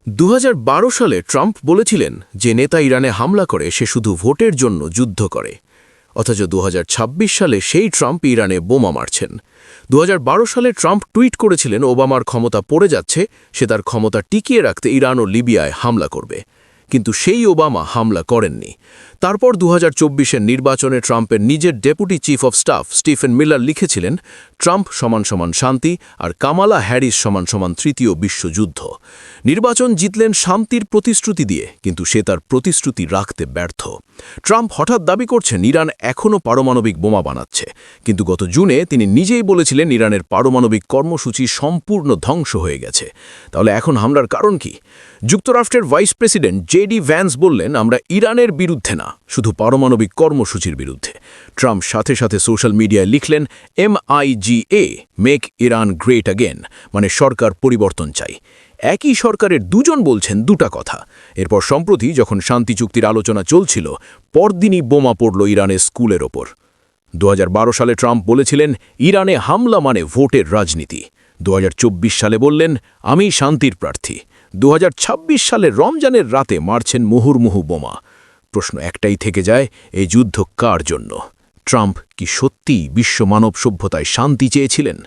২০১২ সালে ট্রাম্প বলেছিলেন যে নেতা ইরানে হামলা করে সে শুধু ভোটের জন্য যুদ্ধ করে, অথচ ২০২৬ সালে সেই ট্রাম্প ইরানে বোমা মারছেন। ২০১২ সালে ট্রাম্প টুইট করেছিলেন ওবামার ক্ষমতা পড়ে যাচ্ছে, সে তার ক্ষমতা টিকিয়ে রাখতে ইরান ও লিবিয়ায় হামলা করবে, কিন্তু সেই ওবামা হামলা করেননি। তারপর ২০২৪-এর নির্বাচনে ট্রাম্পের নিজের deputy chief of staff Stephen Miller লিখেছিলেন ট্রাম্প সমান সমান শান্তি আর কামালা হ্যারিস সমান সমান তৃতীয় বিশ্বযুদ্ধ। নির্বাচন জিতলেন শান্তির প্রতিশ্রুতি দিয়ে, কিন্তু সে তার প্রতিশ্রুতি রাখতে ব্যর্থ। ট্রাম্প হঠাৎ দাবি করছেন ইরান এখনও পারমাণবিক বোমা বানাচ্ছে, কিন্তু গত জুনে তিনি নিজেই বলেছিলেন ইরানের পারমাণবিক কর্মসূচি সম্পূর্ণ ধ্বংস হয়ে গেছে। তাহলে এখন হামলার কারণ কি? যুক্তরাষ্ট্রের ভাইস প্রেসিডেন্ট জেডি ভ্যান্স বললেন, আমরা ইরানের বিরুদ্ধে না, শুধু পারমাণবিক কর্মসূচির বিরুদ্ধে। ট্রাম্প সাথে সাথে সোশ্যাল মিডিয়ায় লিখলেন MIGA, make Iran great again, মানে সরকার পরিবর্তন চাই। একই সরকারের দুজন বলছেন দুটা কথা। এরপর সম্প্রতি যখন শান্তি চুক্তির আলোচনা চলছিল, পরদিনই বোমা পড়ল ইরানের স্কুলের ওপর। ২০১২ সালে ট্রাম্প বলেছিলেন ইরানে হামলা মানে ভোটের রাজনীতি। ২০২৪ সালে বললেন আমি শান্তির প্রার্থী। ২০২৬ সালে রমজানের রাতে মারছেন মুহুর্মুহু বোমা। প্রশ্ন একটাই থেকে যায়, এই যুদ্ধ কার জন্য? ট্রাম্প কি সত্যিই বিশ্ব মানব সভ্যতায় শান্তি চেয়েছিলেন?